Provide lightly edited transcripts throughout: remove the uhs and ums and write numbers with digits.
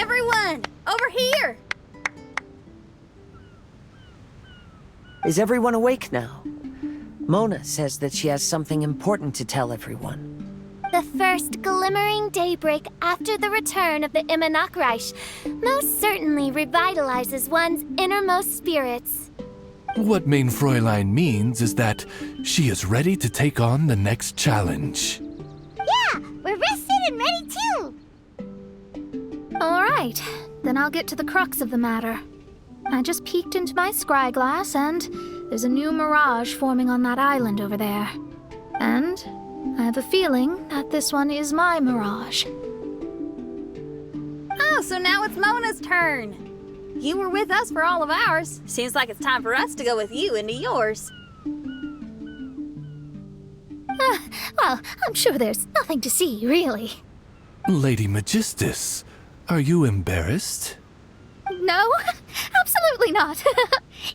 Everyone, over here! Is everyone awake now? Mona says that she has something important to tell everyone. The first glimmering daybreak after the return of the Immanakreich most certainly revitalizes one's innermost spirits. What Main Fräulein means is that she is ready to take on the next challenge. Yeah, we're rested and ready too! Alright, then I'll get to the crux of the matter. I just peeked into my scry glass and there's a new mirage forming on that island over there. And I have a feeling that this one is my mirage. Oh, so now it's Mona's turn. You were with us for all of ours. Seems like it's time for us to go with you into yours. Well, I'm sure there's nothing to see, really. Lady Magistus, are you embarrassed? No, absolutely not.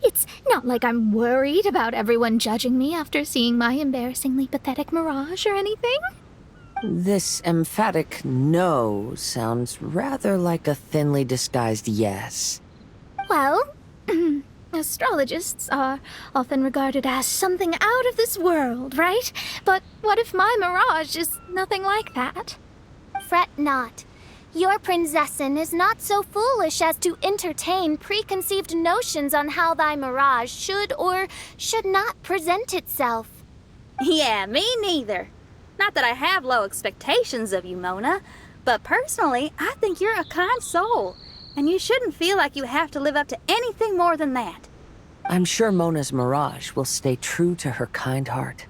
It's not like I'm worried about everyone judging me after seeing my embarrassingly pathetic mirage or anything. This emphatic no sounds rather like a thinly disguised yes. Well, astrologists are often regarded as something out of this world, right? But what if my mirage is nothing like that? Fret not. Your prinzessin is not so foolish as to entertain preconceived notions on how thy mirage should or should not present itself. Yeah, me neither. Not that I have low expectations of you, Mona, but personally, I think you're a kind soul, and you shouldn't feel like you have to live up to anything more than that. I'm sure Mona's mirage will stay true to her kind heart.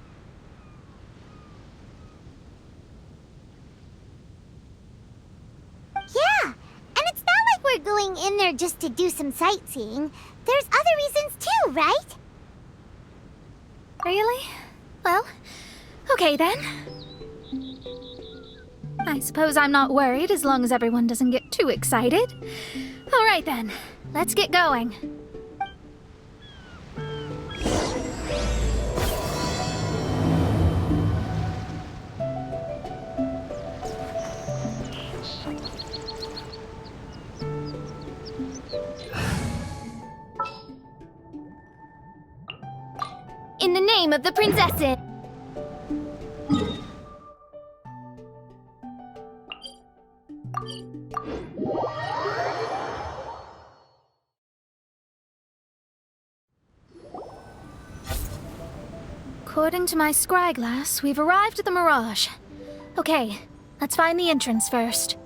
Yeah, and it's not like we're going in there just to do some sightseeing. There's other reasons too, right? Really? Well, okay then. I suppose I'm not worried as long as everyone doesn't get too excited. All right then, let's get going. In the name of the prinzessin. According to my scry glass, we've arrived at the mirage. Okay, let's find the entrance first.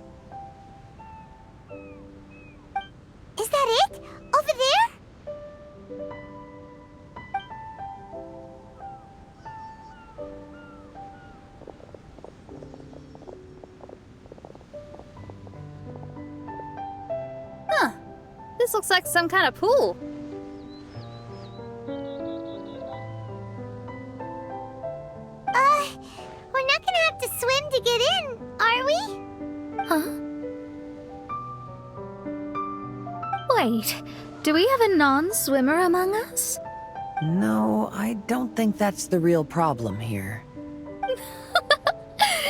Is that it? Over there? Huh. This looks like some kind of pool. We're not gonna have to swim to get in, are we? Huh? Wait, do we have a non-swimmer among us? No, I don't think that's the real problem here.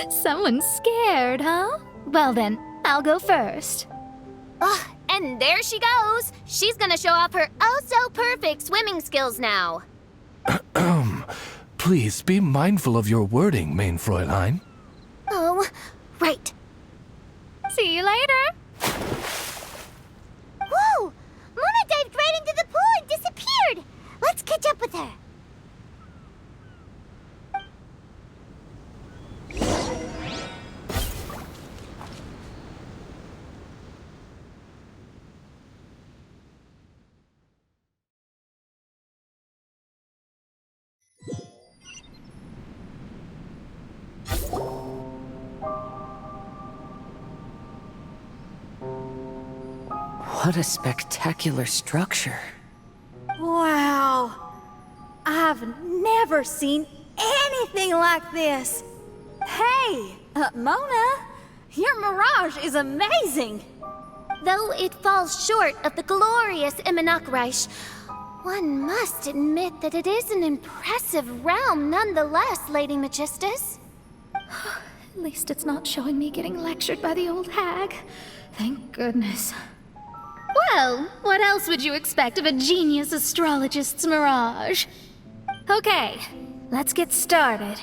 Someone's scared, huh? Well then, I'll go first. Ugh, and there she goes. She's gonna show off her oh-so-perfect swimming skills now. Please be mindful of your wording, Main Fräulein. Oh, right. See you later. Whoa! Mona dived right into the pool and disappeared. Let's catch up with her. What a spectacular structure. Wow. I've never seen anything like this. Hey, Mona, your mirage is amazing. Though it falls short of the glorious Immanakreich, one must admit that it is an impressive realm nonetheless, Lady Magistus. At least it's not showing me getting lectured by the old hag. Thank goodness. Well, what else would you expect of a genius astrologist's mirage? Okay, let's get started.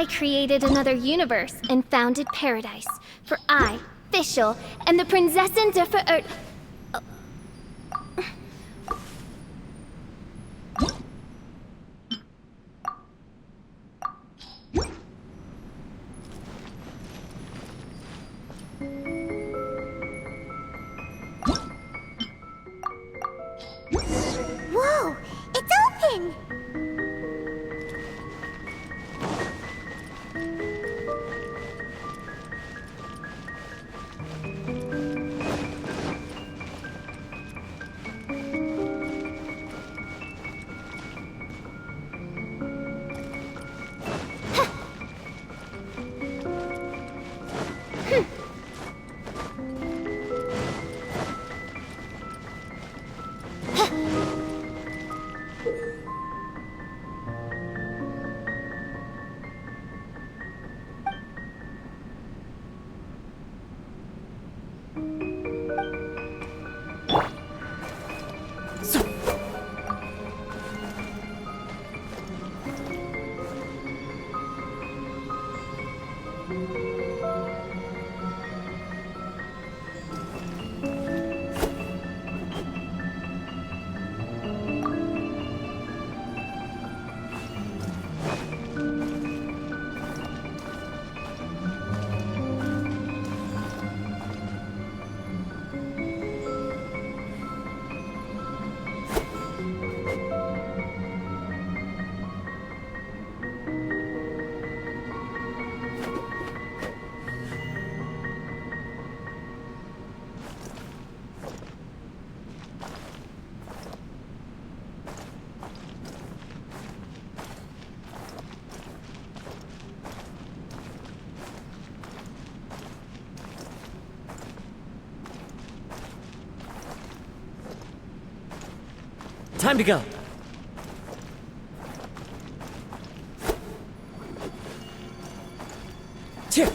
I created another universe and founded paradise. For I, Fischl, and the Prinzessin der Verirrt... Whoa! It's open! Time to go. Cheer.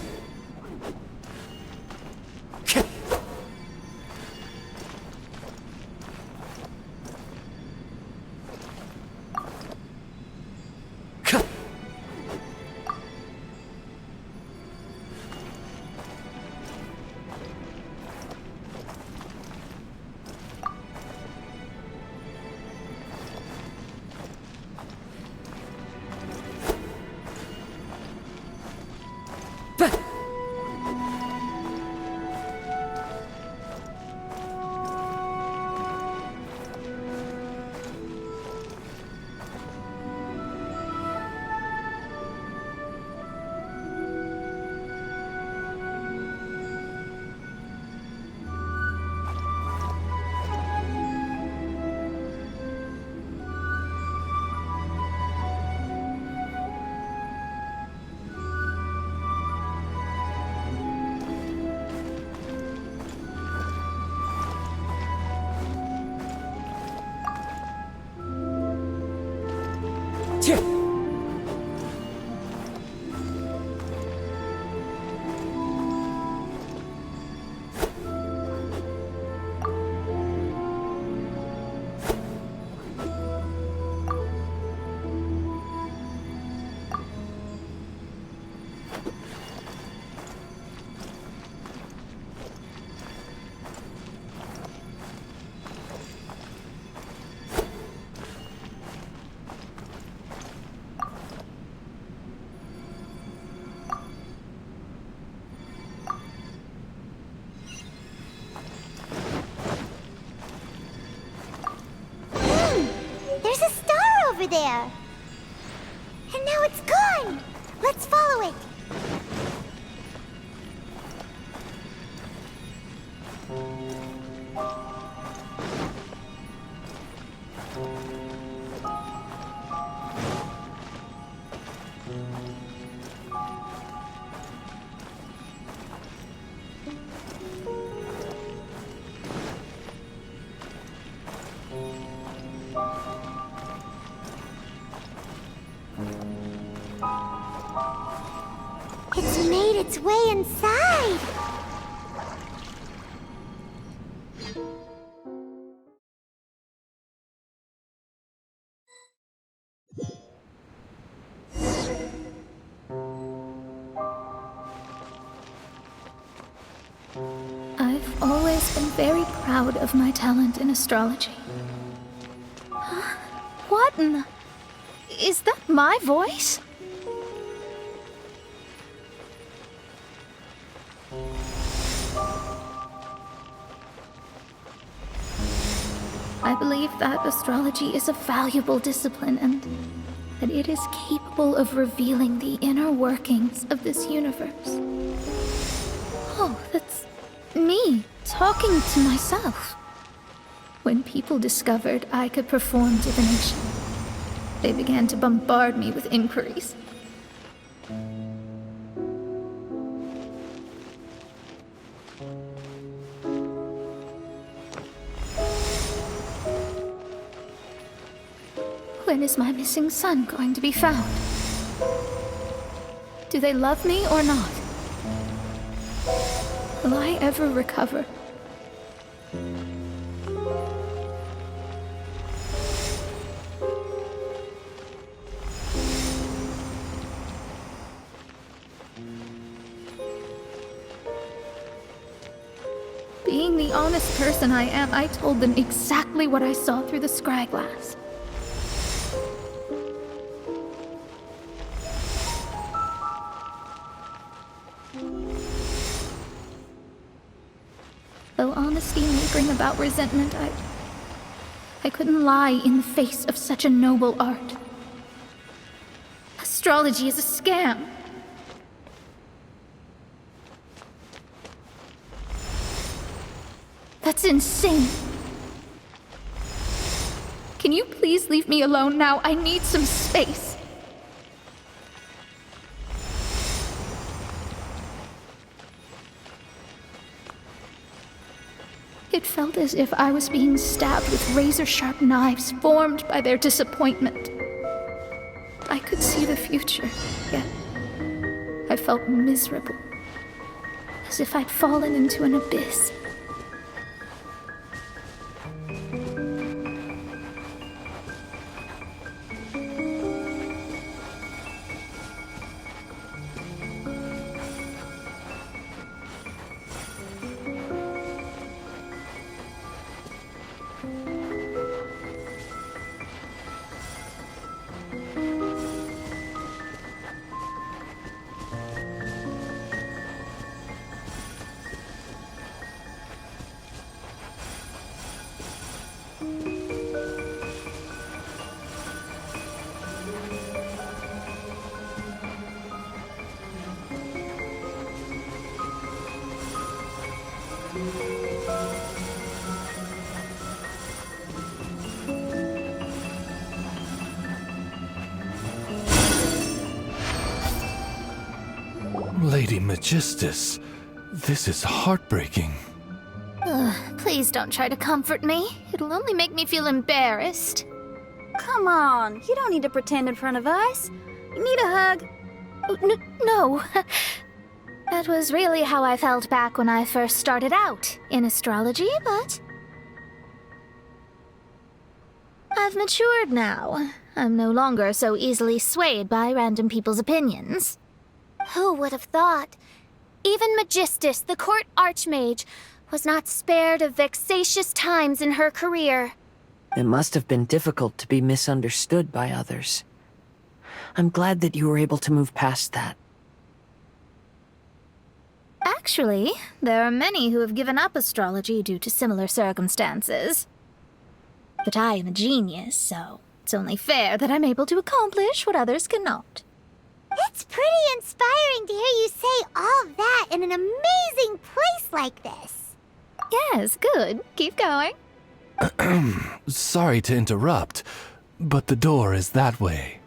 over there. And now it's gone! Let's follow it! It's made its way inside! I've always been very proud of my talent in astrology. What in the... Is that my voice? I believe that astrology is a valuable discipline and that it is capable of revealing the inner workings of this universe. Oh, that's me talking to myself. When people discovered I could perform divination, they began to bombard me with inquiries. When is my missing son going to be found? Do they love me or not? Will I ever recover? Being the honest person I am, I told them exactly what I saw through the scryglass. Though honesty may bring about resentment, I couldn't lie in the face of such a noble art. Astrology is a scam. That's insane. Can you please leave me alone now? I need some space. It felt as if I was being stabbed with razor-sharp knives formed by their disappointment. I could see the future, yet I felt miserable, as if I'd fallen into an abyss. Lady Magistus, this is heartbreaking. Please don't try to comfort me. It'll only make me feel embarrassed. Come on, you don't need to pretend in front of us. You need a hug. Oh, no. That was really how I felt back when I first started out in astrology, but I've matured now. I'm no longer so easily swayed by random people's opinions. Who would have thought? Even Magistus, the court archmage, was not spared of vexatious times in her career. It must have been difficult to be misunderstood by others. I'm glad that you were able to move past that. Actually, there are many who have given up astrology due to similar circumstances. But I am a genius, so It's only fair that I'm able to accomplish what others cannot. It's pretty inspiring to hear you say all that in an amazing place like this. Yes, good. Keep going. Sorry to interrupt, but the door is that way.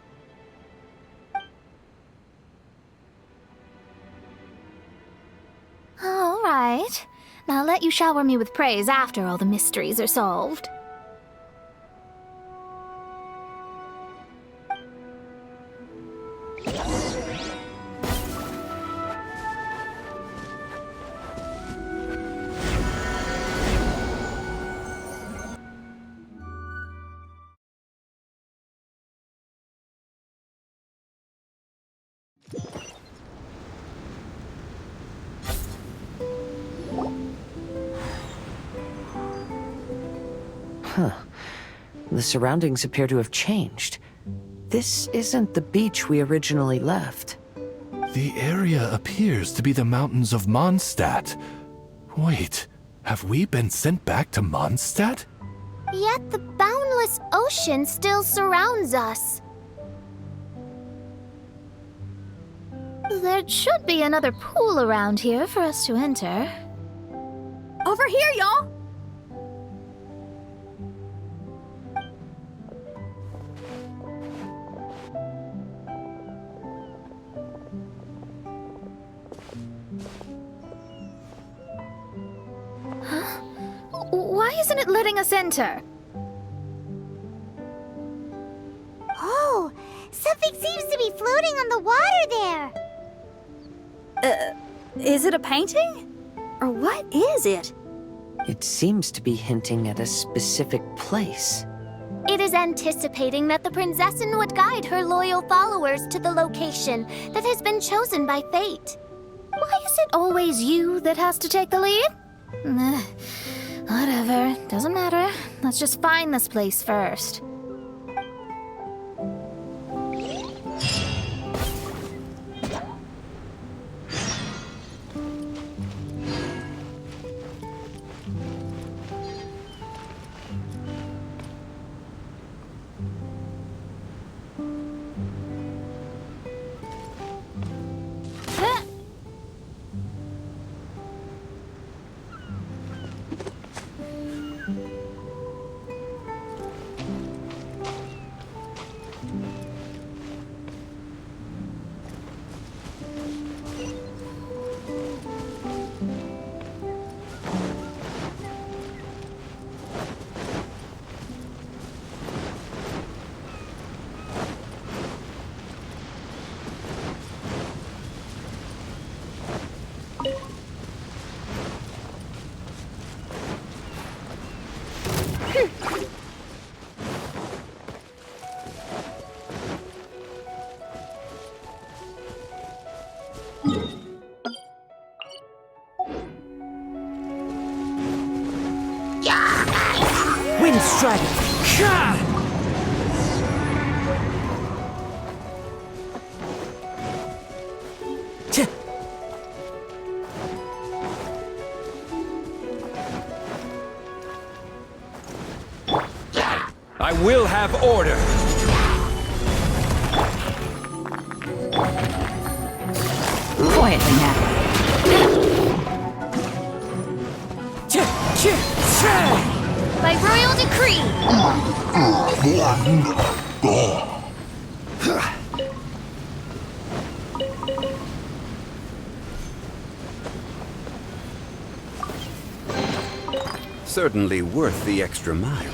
All right. I'll let you shower me with praise after all the mysteries are solved. The surroundings appear to have changed. This isn't the beach we originally left. The area appears to be the mountains of Mondstadt. Wait, have we been sent back to Mondstadt? Yet the boundless ocean still surrounds us. There should be another pool around here for us to enter. Over here, y'all! Why isn't it letting us enter? Oh, something seems to be floating on the water there. Is it a painting? Or what is it? It seems to be hinting at a specific place. It is anticipating that the Princessin would guide her loyal followers to the location that has been chosen by fate. Why is it always you that has to take the lead? Whatever, doesn't matter. Let's just find this place first. Wind strike! Ka! I will have order. Quietly now. By royal decree! Certainly worth the extra mile.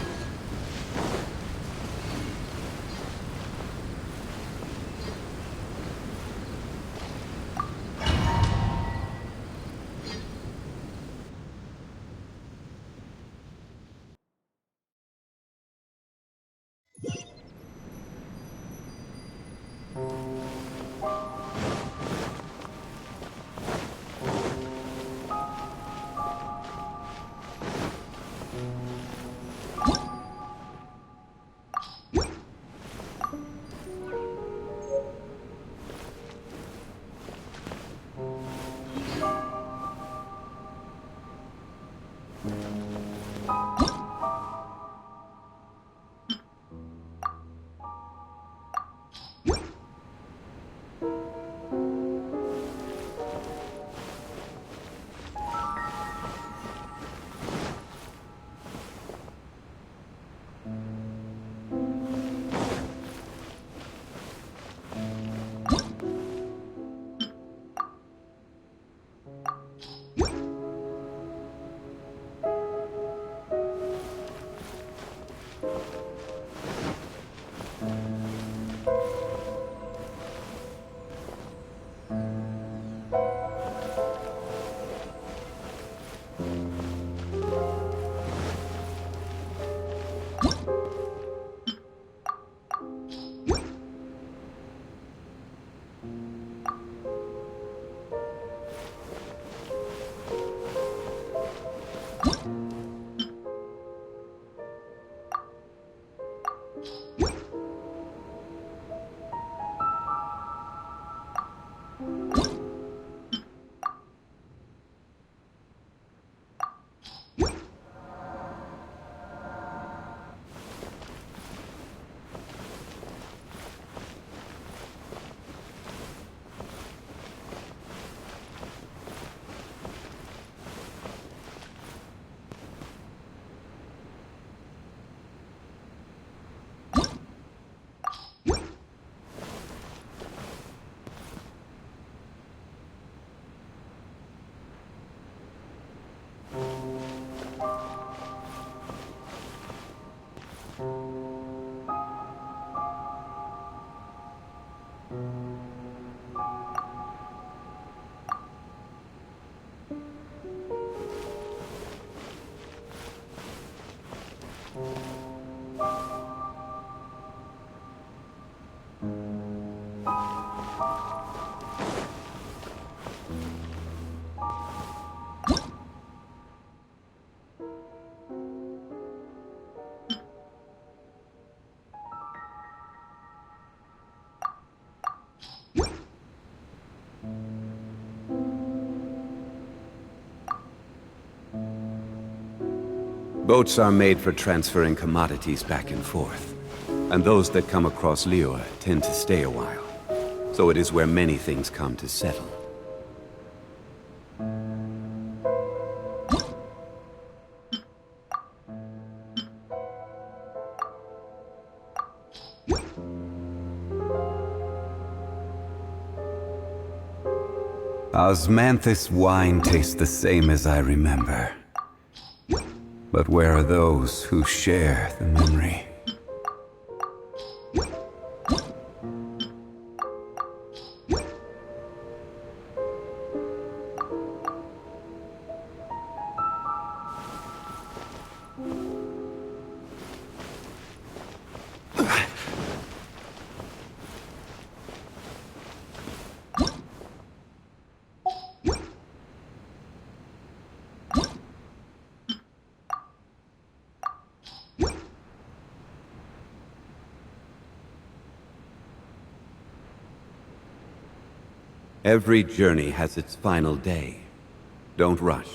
Boats are made for transferring commodities back and forth, and those that come across Lior tend to stay a while. So it is where many things come to settle. Osmanthus wine tastes the same as I remember. But where are those who share the memory? Every journey has its final day. Don't rush.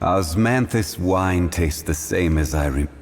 Osmanthus wine tastes the same as I remember.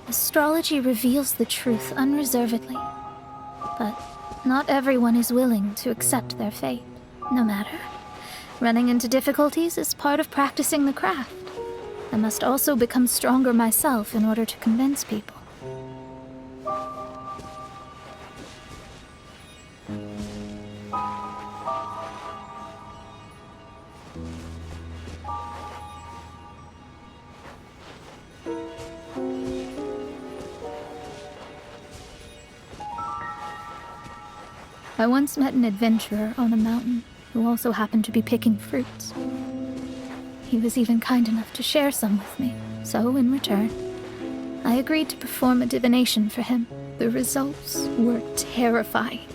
Astrology reveals the truth unreservedly, but not everyone is willing to accept their fate. No matter. Running into difficulties is part of practicing the craft. I must also become stronger myself in order to convince people. I once met an adventurer on a mountain who also happened to be picking fruits. He was even kind enough to share some with me, so in return, I agreed to perform a divination for him. The results were terrifying.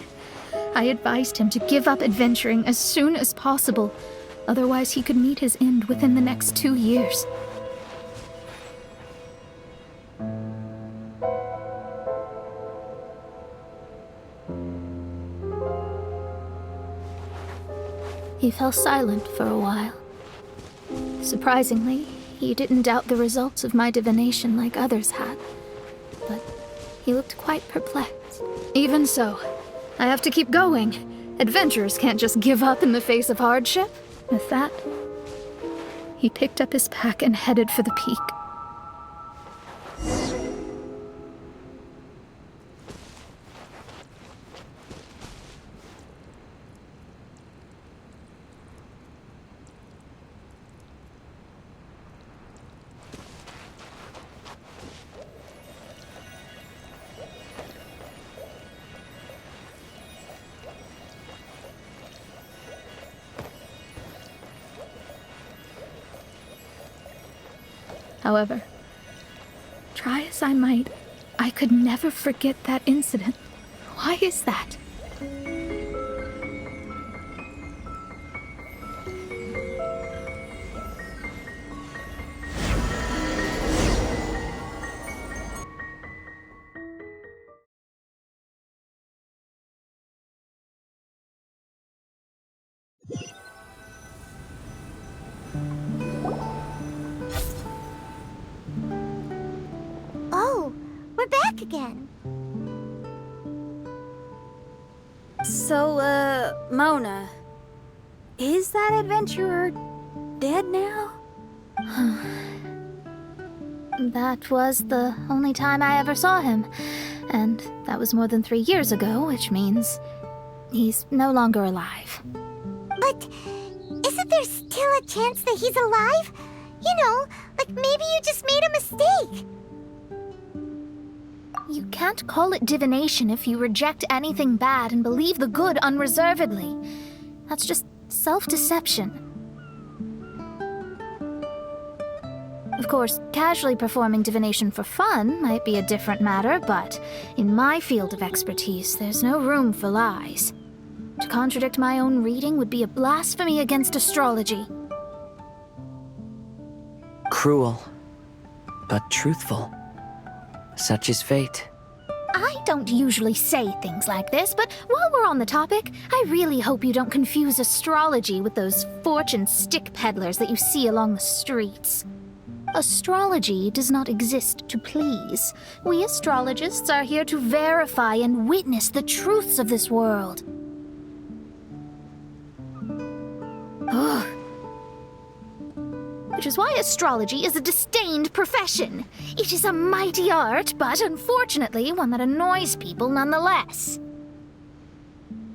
I advised him to give up adventuring as soon as possible, otherwise he could meet his end within the next 2 years. He fell silent for a while. Surprisingly, he didn't doubt the results of my divination like others had, but he looked quite perplexed. Even so, I have to keep going. Adventurers can't just give up in the face of hardship. With that, he picked up his pack and headed for the peak. However, try as I might, I could never forget that incident. Why is that? Oh, we're back again. So, Mona, is that adventurer dead now? That was the only time I ever saw him, and that was more than 3 years ago, which means he's no longer alive. But isn't there still a chance that he's alive? You know, like maybe you just made a mistake. You can't call it divination if you reject anything bad and believe the good unreservedly. That's just self-deception. Of course, casually performing divination for fun might be a different matter, but in my field of expertise, there's no room for lies. To contradict my own reading would be a blasphemy against astrology. Cruel, but truthful. Such is fate. I don't usually say things like this, but while we're on the topic, I really hope you don't confuse astrology with those fortune stick peddlers that you see along the streets. Astrology does not exist to please. We astrologists are here to verify and witness the truths of this world. Ugh. Which is why astrology is a disdained profession. It is a mighty art, but unfortunately one that annoys people nonetheless.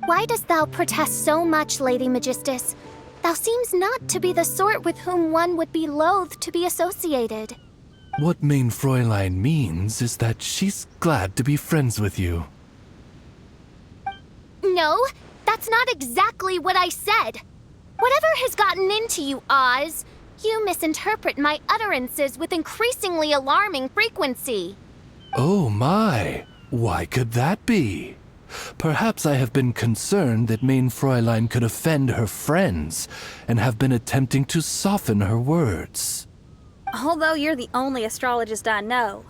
Why dost thou protest so much, Lady Magistus? Thou seems not to be the sort with whom one would be loath to be associated. What Main Fräulein means is that she's glad to be friends with you. No, that's not exactly what I said. Whatever has gotten into you, Oz, you misinterpret my utterances with increasingly alarming frequency. Oh my, why could that be? Perhaps I have been concerned that Main Fräulein could offend her friends and have been attempting to soften her words. Although you're the only astrologist I know,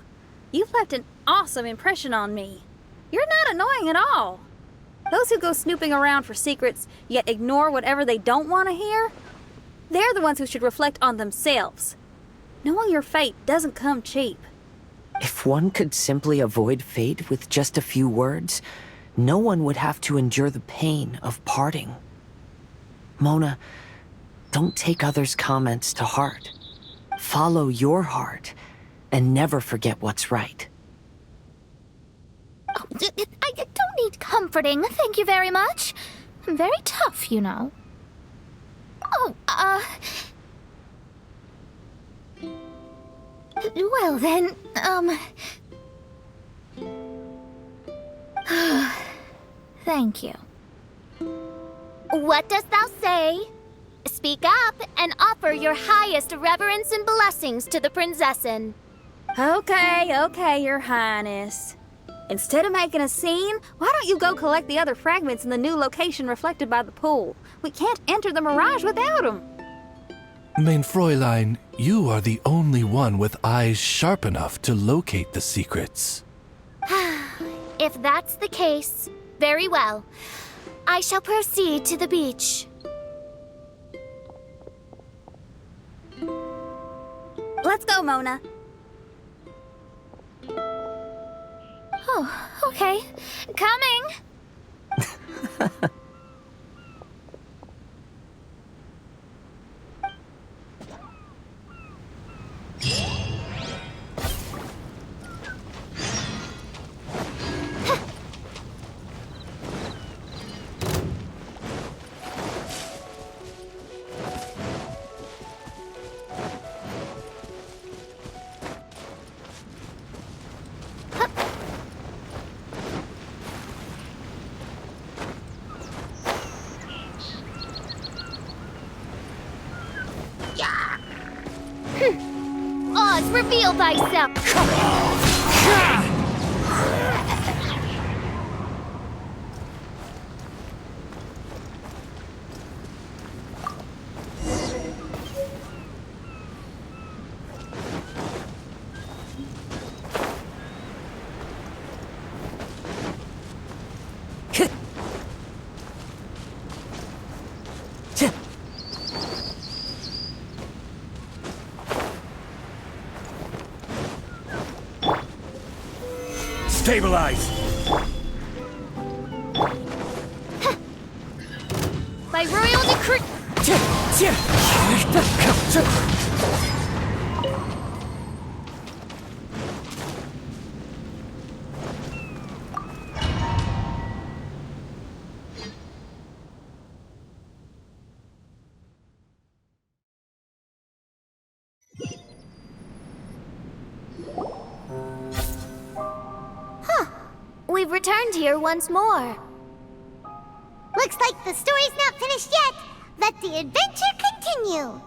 you've left an awesome impression on me. You're not annoying at all. Those who go snooping around for secrets, yet ignore whatever they don't want to hear, they're the ones who should reflect on themselves. Knowing your fate doesn't come cheap. If one could simply avoid fate with just a few words, no one would have to endure the pain of parting. Mona, don't take others' comments to heart. Follow your heart, and never forget what's right. Oh, I don't need comforting, thank you very much. I'm very tough, you know. Oh, well then, thank you. What dost thou say? Speak up and offer your highest reverence and blessings to the Prinzessin. Okay, Your Highness. Instead of making a scene, why don't you go collect the other fragments in the new location reflected by the pool? We can't enter the mirage without them. Mein Fräulein, you are the only one with eyes sharp enough to locate the secrets. If that's the case, very well. I shall proceed to the beach. Let's go, Mona. Oh, okay. Coming! Oz, reveal thyself! Stabilize! By royal decree... We've returned here once more. Looks like the story's not finished yet. Let the adventure continue.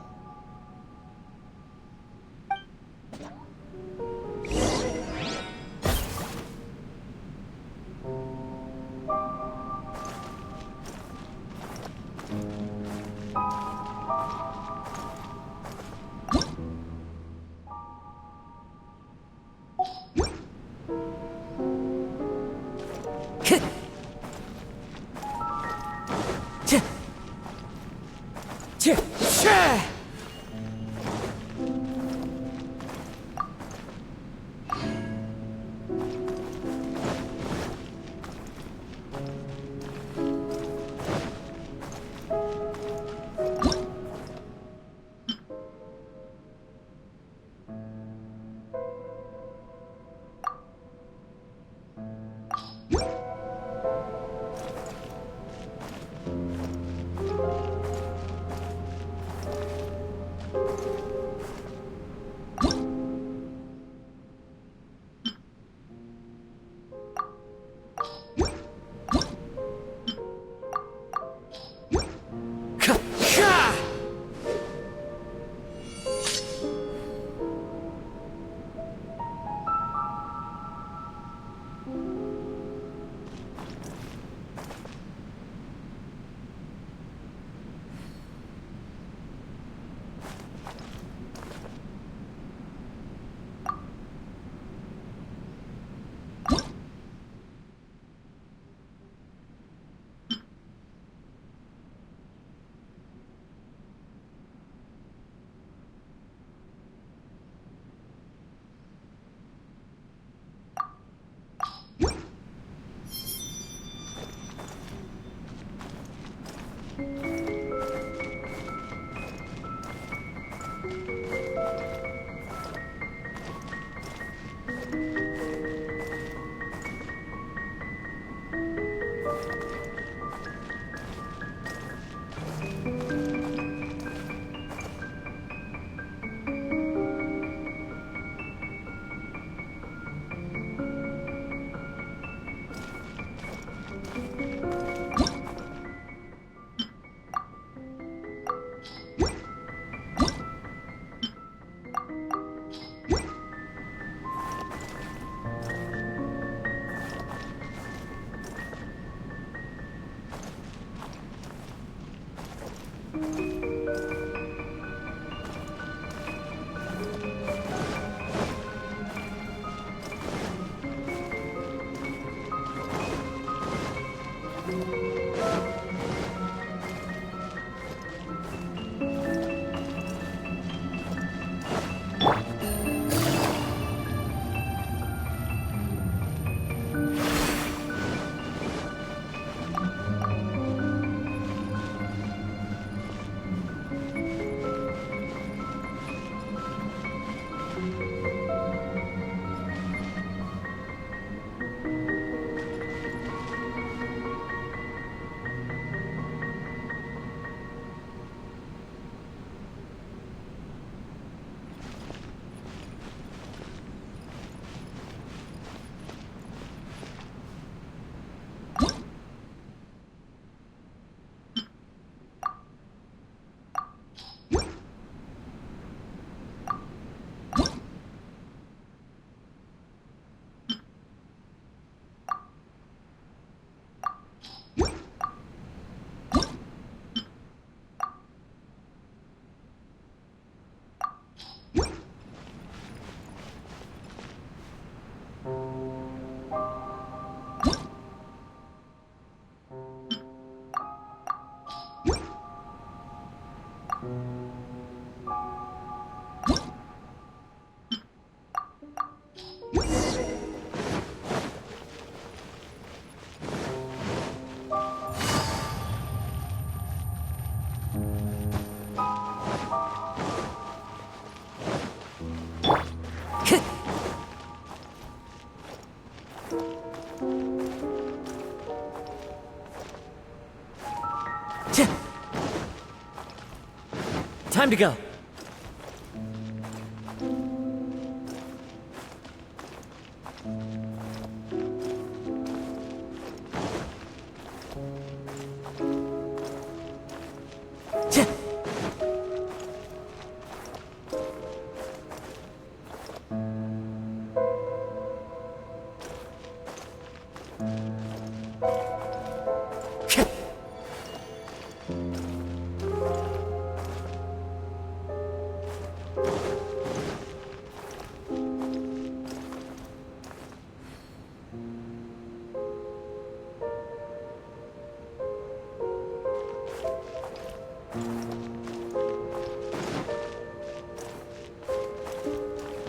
Time to go.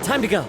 Time to go.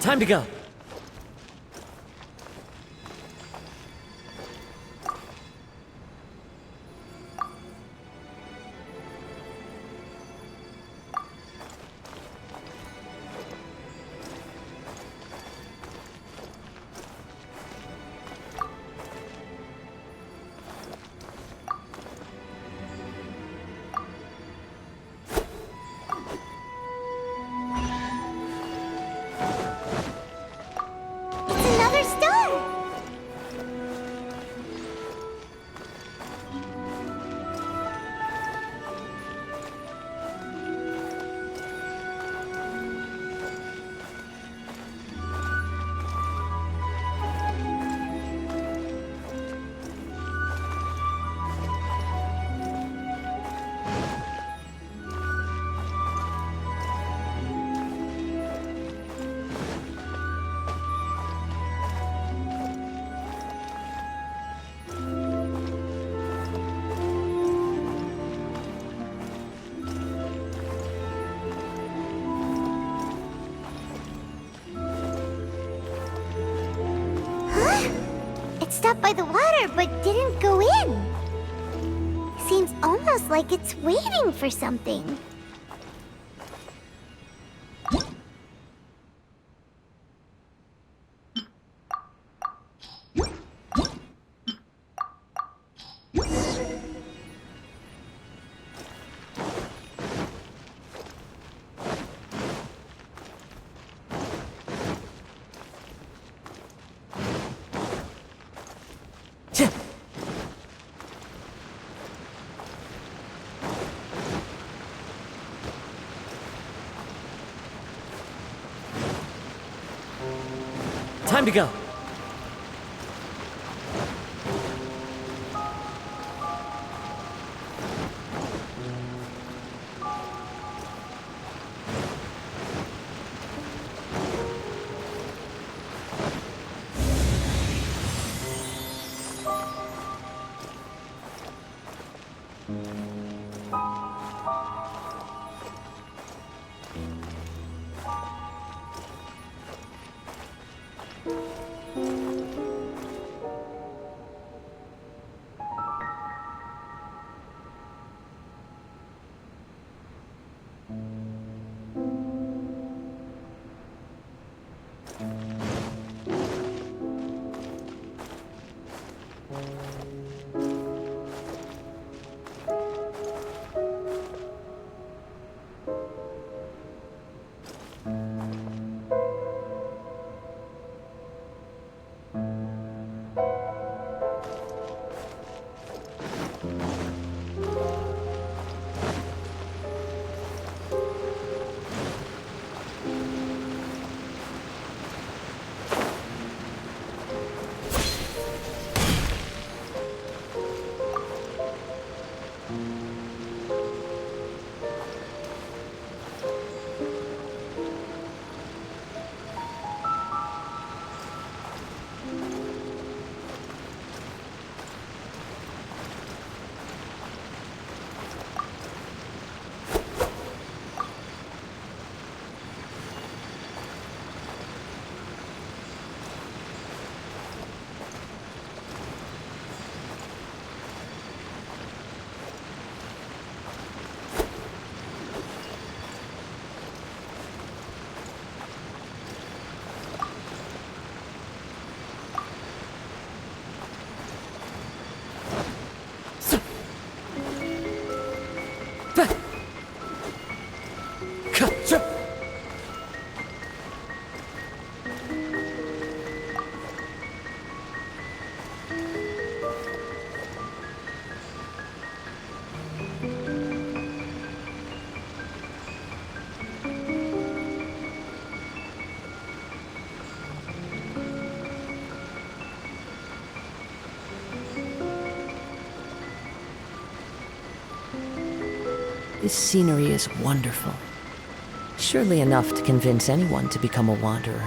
Time to go. It's another star! It stopped by the water, but didn't go in. Seems almost like it's waiting for something. Time to go. This scenery is wonderful. Surely enough to convince anyone to become a wanderer.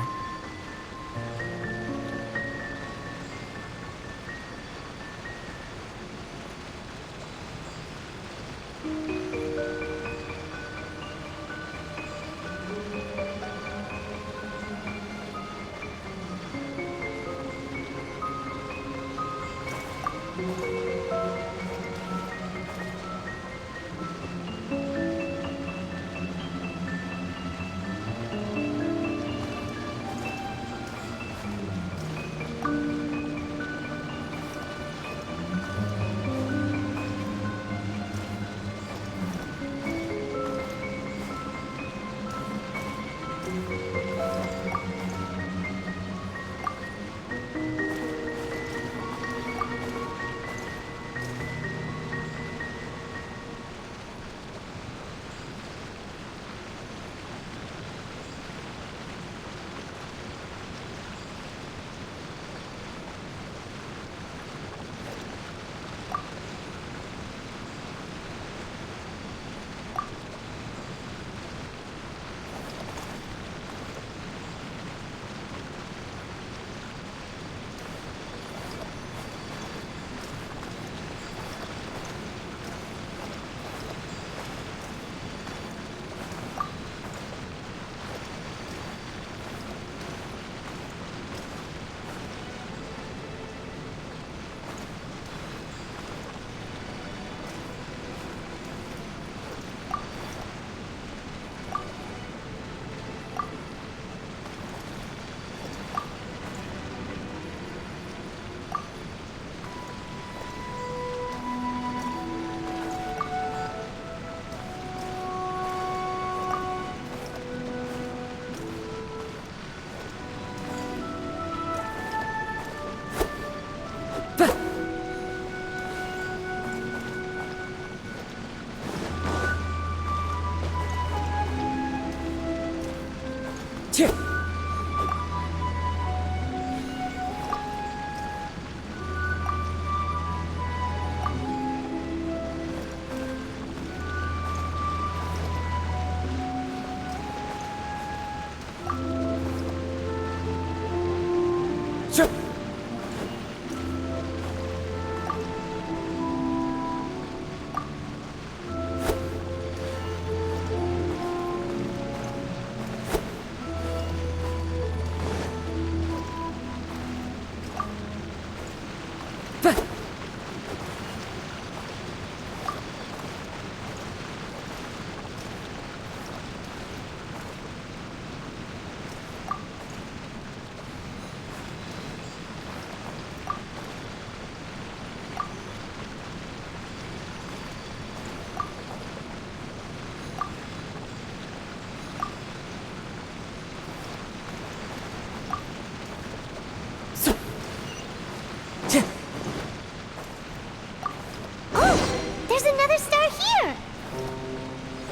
Oh, there's another star here!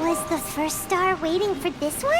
Was the first star waiting for this one?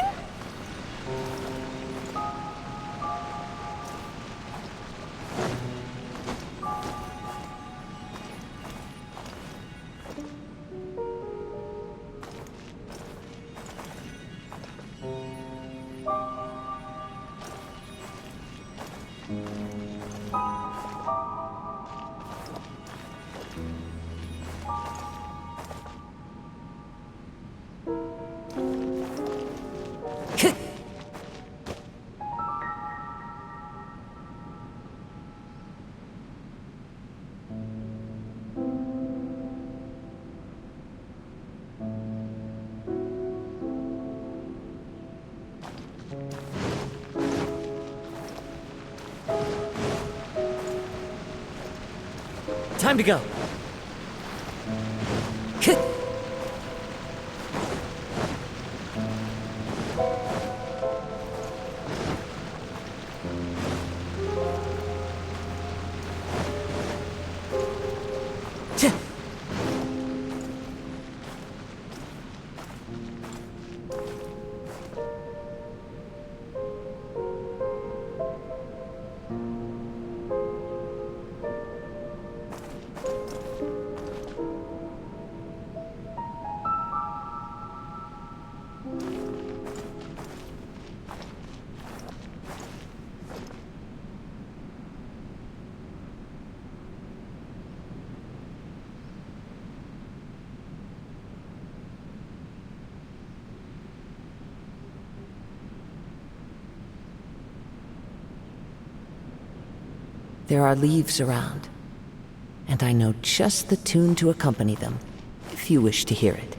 Time to go. There are leaves around, and I know just the tune to accompany them, if you wish to hear it.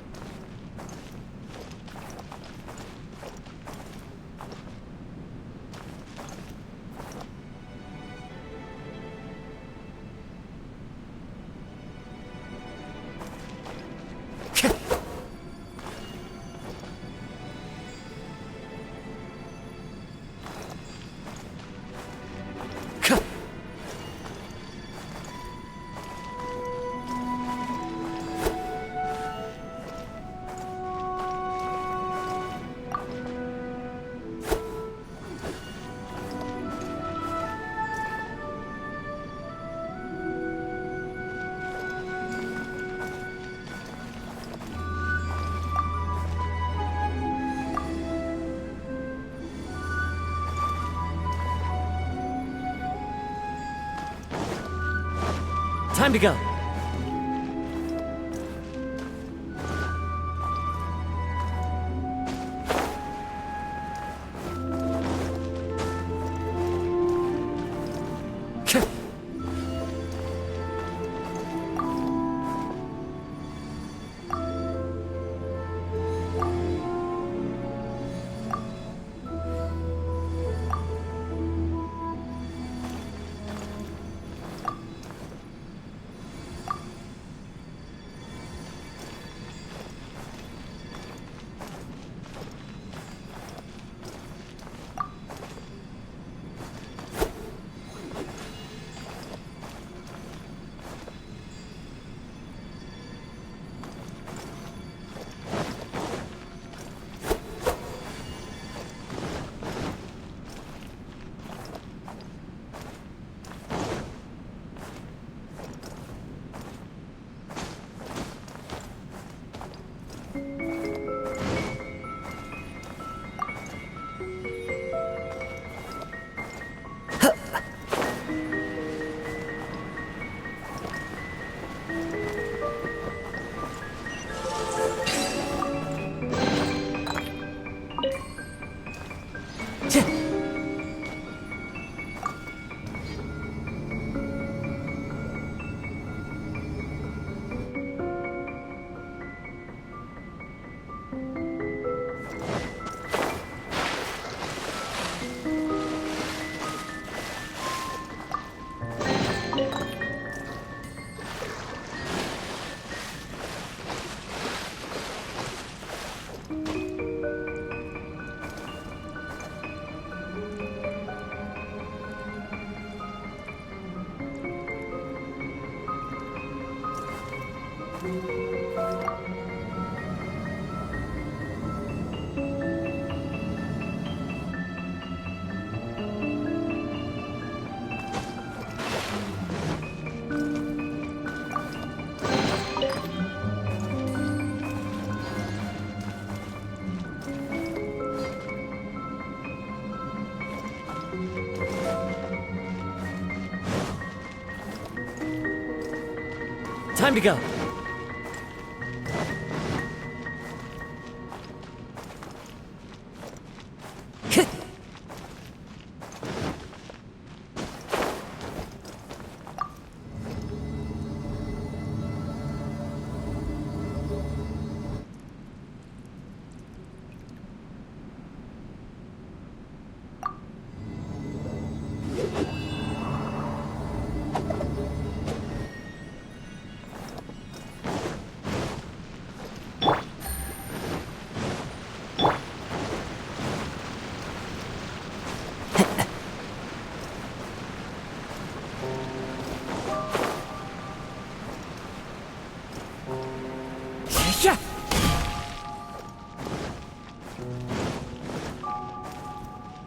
Time to go. Time to go.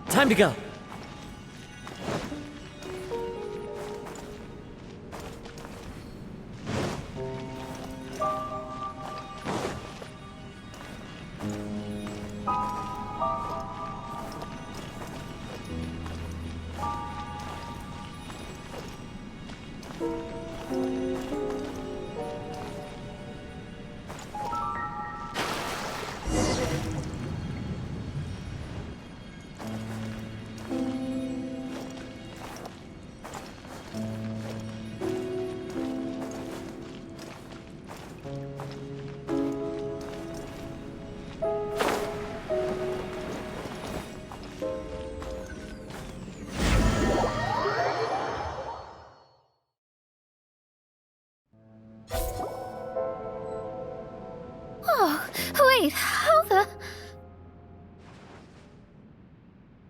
Time to go. Wait, how the...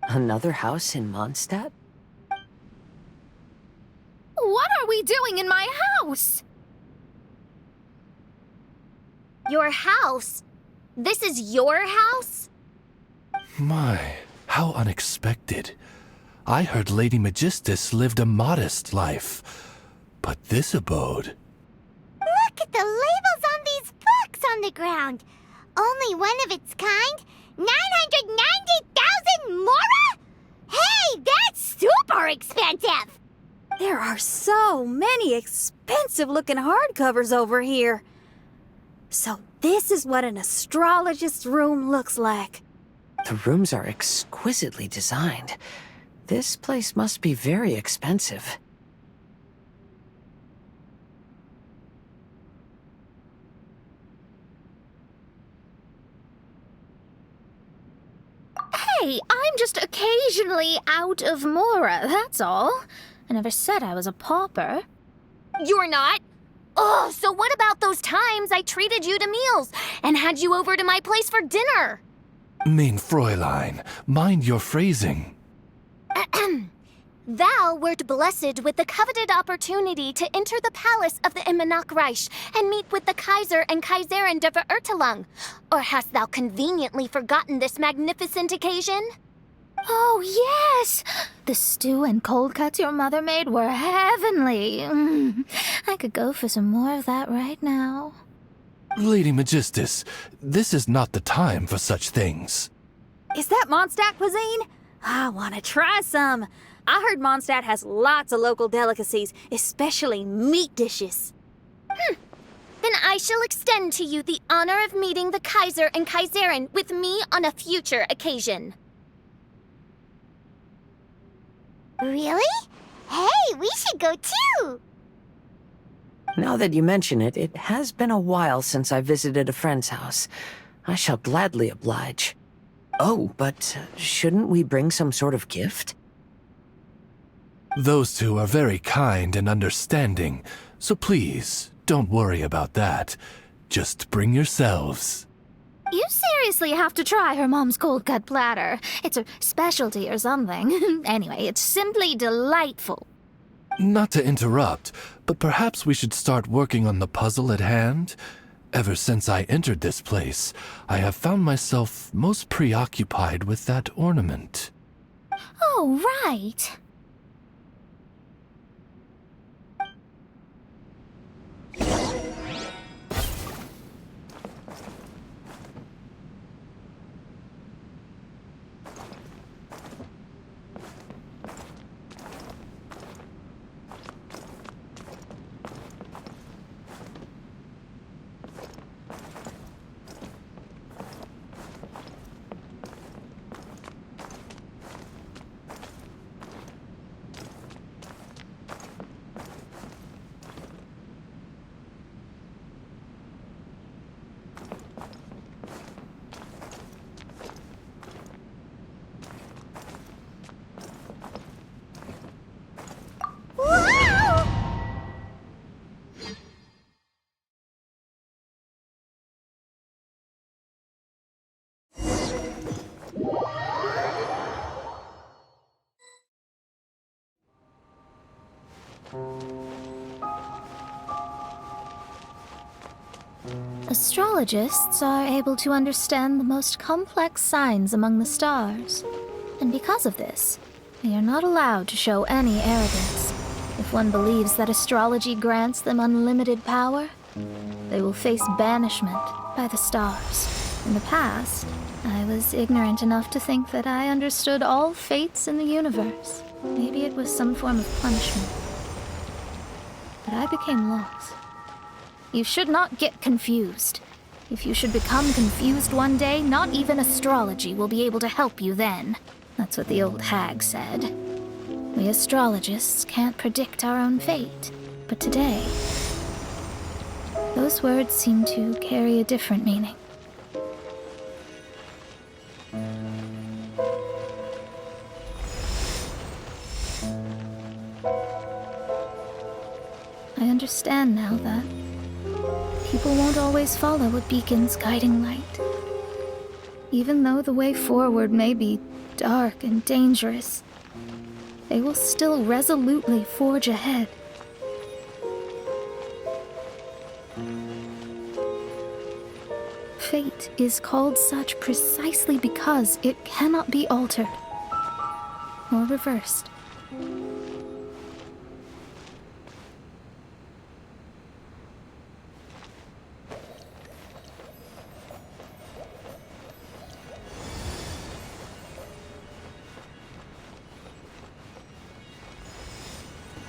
Another house in Mondstadt? What are we doing in my house? Your house? This is your house? My, how unexpected. I heard Lady Magistus lived a modest life, but this abode... Look at the labels on these books on the ground. Only one of its kind? 990,000 mora? Hey, that's super expensive! There are so many expensive-looking hardcovers over here. So this is what an astrologist's room looks like. The rooms are exquisitely designed. This place must be very expensive. Hey, I'm just occasionally out of mora, that's all. I never said I was a pauper. You're not? Oh, so what about those times I treated you to meals and had you over to my place for dinner? Mein Fräulein, mind your phrasing. Thou wert blessed with the coveted opportunity to enter the palace of the Immenachreich and meet with the Kaiser and Kaiserin der Verurteilung. Or hast thou conveniently forgotten this magnificent occasion? Oh, yes! The stew and cold cuts your mother made were heavenly. I could go for some more of that right now. Lady Magistus, this is not the time for such things. Is that Mondstadt cuisine? I want to try some. I heard Mondstadt has lots of local delicacies, especially meat dishes. Then I shall extend to you the honor of meeting the Kaiser and Kaiserin with me on a future occasion. Really? Hey, we should go too! Now that you mention it, it has been a while since I visited a friend's house. I shall gladly oblige. Oh, but shouldn't we bring some sort of gift? Those two are very kind and understanding, so please, don't worry about that. Just bring yourselves. You seriously have to try her mom's cold cut platter. It's a specialty or something. Anyway, it's simply delightful. Not to interrupt, but perhaps we should start working on the puzzle at hand? Ever since I entered this place, I have found myself most preoccupied with that ornament. Oh, right. Astrologists are able to understand the most complex signs among the stars. And because of this, they are not allowed to show any arrogance. If one believes that astrology grants them unlimited power, they will face banishment by the stars. In the past, I was ignorant enough to think that I understood all fates in the universe. Maybe it was some form of punishment. But I became lost. You should not get confused. If you should become confused one day, not even astrology will be able to help you then. That's what the old hag said. We astrologists can't predict our own fate. But today, those words seem to carry a different meaning. I understand now that people won't always follow a beacon's guiding light. Even though the way forward may be dark and dangerous, they will still resolutely forge ahead. Fate is called such precisely because it cannot be altered or reversed.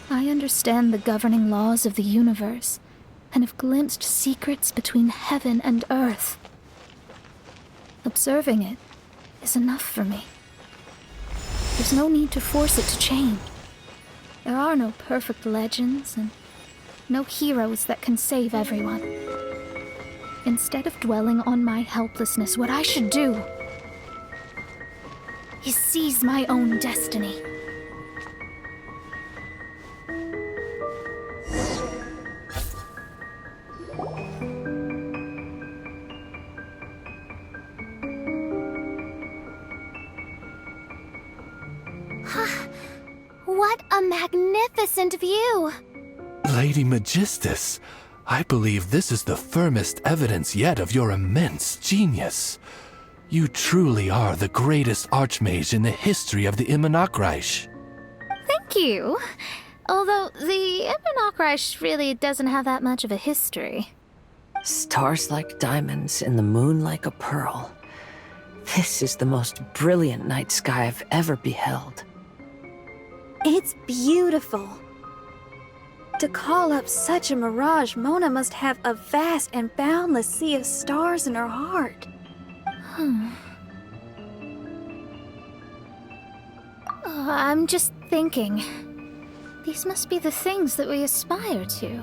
I understand the governing laws of the universe, and have glimpsed secrets between heaven and earth. Observing it is enough for me. There's no need to force it to change. There are no perfect legends, and no heroes that can save everyone. Instead of dwelling on my helplessness, what I should do is seize my own destiny. What a magnificent view! Lady Magistus, I believe this is the firmest evidence yet of your immense genius. You truly are the greatest archmage in the history of the Immonakreich. Thank you. Although the Immonakreich really doesn't have that much of a history. Stars like diamonds and the moon like a pearl. This is the most brilliant night sky I've ever beheld. It's beautiful. To call up such a mirage, Mona must have a vast and boundless sea of stars in her heart. I'm just thinking. These must be the things that we aspire to.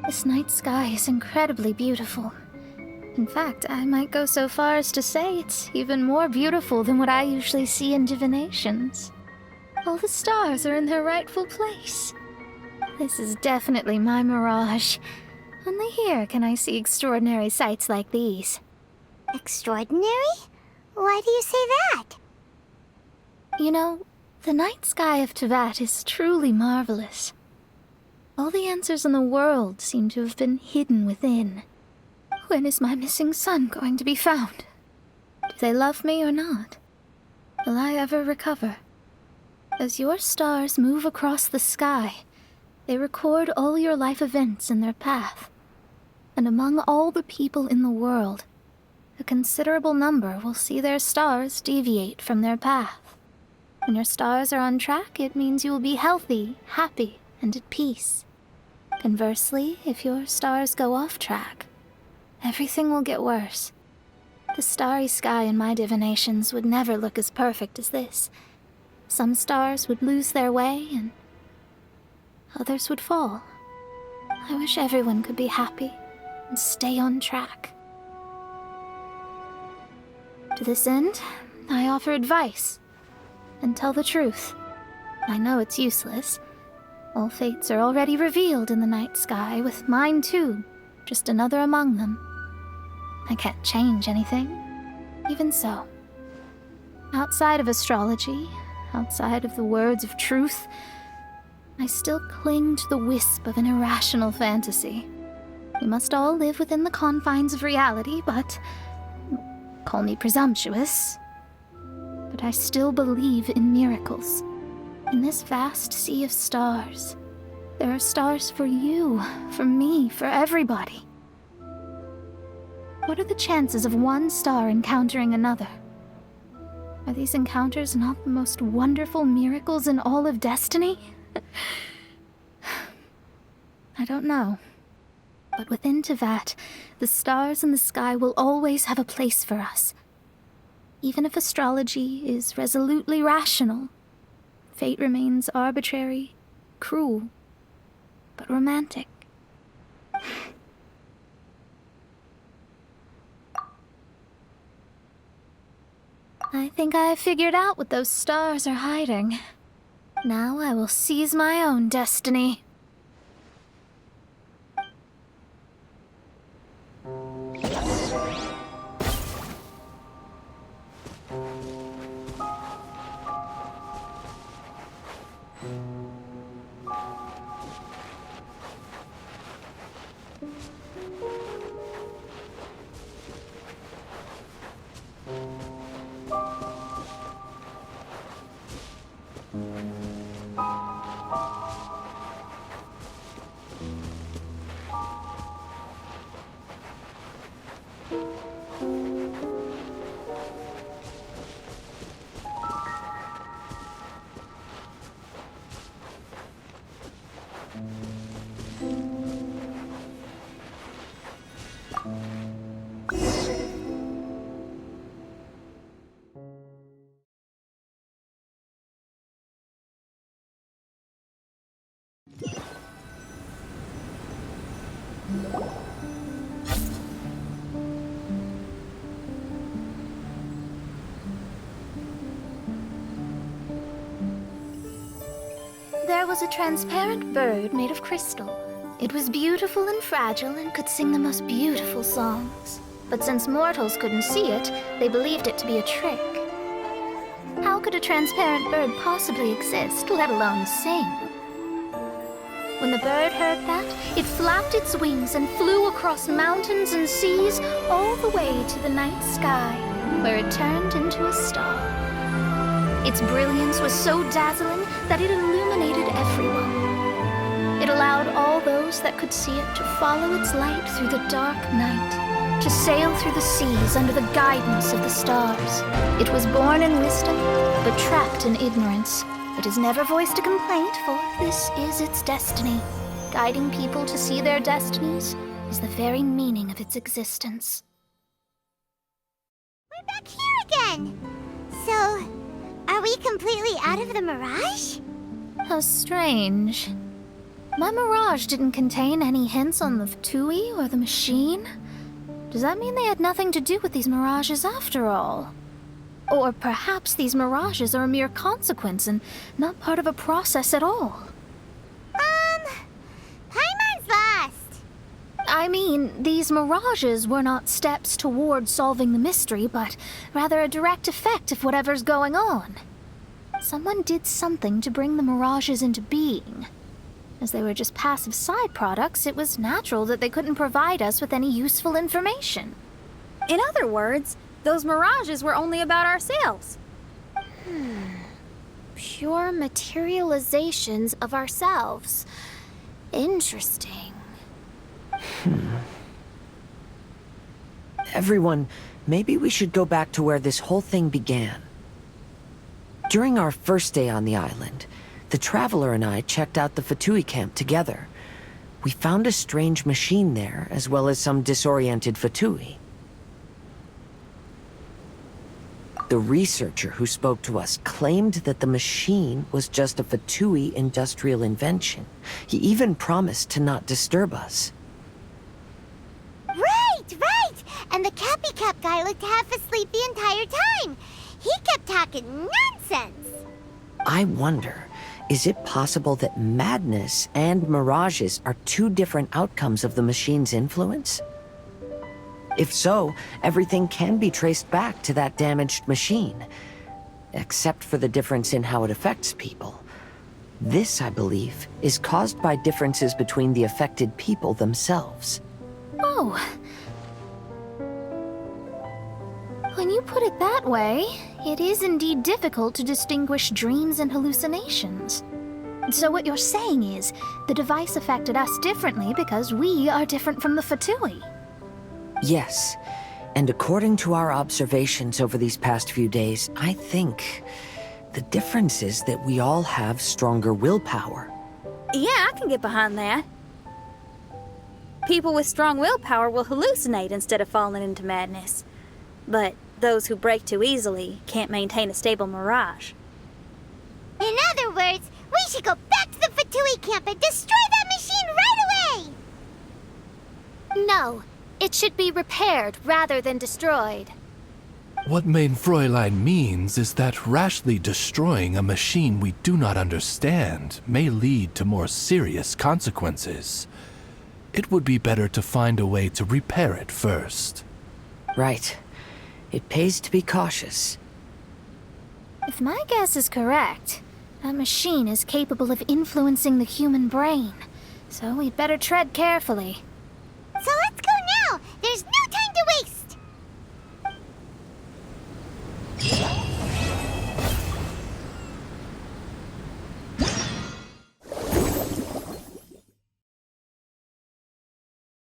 This night sky is incredibly beautiful. In fact, I might go so far as to say it's even more beautiful than what I usually see in divinations. All the stars are in their rightful place. This is definitely my mirage. Only here can I see extraordinary sights like these. Extraordinary? Why do you say that? You know, the night sky of Tevat is truly marvelous. All the answers in the world seem to have been hidden within. When is my missing son going to be found? Do they love me or not? Will I ever recover? As your stars move across the sky, they record all your life events in their path. And among all the people in the world, a considerable number will see their stars deviate from their path. When your stars are on track, it means you will be healthy, happy, and at peace. Conversely, if your stars go off track, everything will get worse. The starry sky in my divinations would never look as perfect as this. Some stars would lose their way, and others would fall. I wish everyone could be happy and stay on track. To this end, I offer advice and tell the truth. I know it's useless. All fates are already revealed in the night sky, with mine too, just another among them. I can't change anything. Even so, outside of astrology, outside of the words of truth, I still cling to the wisp of an irrational fantasy. We must all live within the confines of reality, but call me presumptuous. But I still believe in miracles. In this vast sea of stars, there are stars for you, for me, for everybody. What are the chances of one star encountering another? Are these encounters not the most wonderful miracles in all of destiny? I don't know. But within Tevat, the stars in the sky will always have a place for us. Even if astrology is resolutely rational, fate remains arbitrary, cruel, but romantic. I think I figured out what those stars are hiding. Now I will seize my own destiny. There was a transparent bird made of crystal. It was beautiful and fragile and could sing the most beautiful songs. But since mortals couldn't see it, they believed it to be a trick. How could a transparent bird possibly exist, let alone sing? When the bird heard that, it flapped its wings and flew across mountains and seas all the way to the night sky, where it turned into a star. Its brilliance was so dazzling that it illuminated everyone. It allowed all those that could see it to follow its light through the dark night, to sail through the seas under the guidance of the stars. It was born in wisdom, but trapped in ignorance. It has never voiced a complaint, for this is its destiny. Guiding people to see their destinies is the very meaning of its existence. We're back here again! So, are we completely out of the mirage? How strange. My mirage didn't contain any hints on the Fatui or the machine. Does that mean they had nothing to do with these mirages after all? Or perhaps these mirages are a mere consequence and not part of a process at all? Paimon's lost. I mean, these mirages were not steps toward solving the mystery, but rather a direct effect of whatever's going on. Someone did something to bring the mirages into being. As they were just passive side products, it was natural that they couldn't provide us with any useful information. In other words, those mirages were only about ourselves. Pure materializations of ourselves. Interesting. Everyone, maybe we should go back to where this whole thing began. During our first day on the island, the Traveler and I checked out the Fatui camp together. We found a strange machine there, as well as some disoriented Fatui. The researcher who spoke to us claimed that the machine was just a Fatui industrial invention. He even promised to not disturb us. Right! And the Cappy Cap guy looked half asleep the entire time. He kept talking nonsense. I wonder, is it possible that madness and mirages are two different outcomes of the machine's influence? If so, everything can be traced back to that damaged machine, except for the difference in how it affects people. This, I believe, is caused by differences between the affected people themselves. Oh. When you put it that way, it is indeed difficult to distinguish dreams and hallucinations. So what you're saying is, the device affected us differently because we are different from the Fatui. Yes, and according to our observations over these past few days, I think the difference is that we all have stronger willpower. Yeah, I can get behind that. People with strong willpower will hallucinate instead of falling into madness. But those who break too easily can't maintain a stable mirage. In other words, we should go back to the Fatui camp and destroy that machine right away! No, it should be repaired rather than destroyed. What Main Fräulein means is that rashly destroying a machine we do not understand may lead to more serious consequences. It would be better to find a way to repair it first. Right. It pays to be cautious. If my guess is correct, that machine is capable of influencing the human brain, so we'd better tread carefully.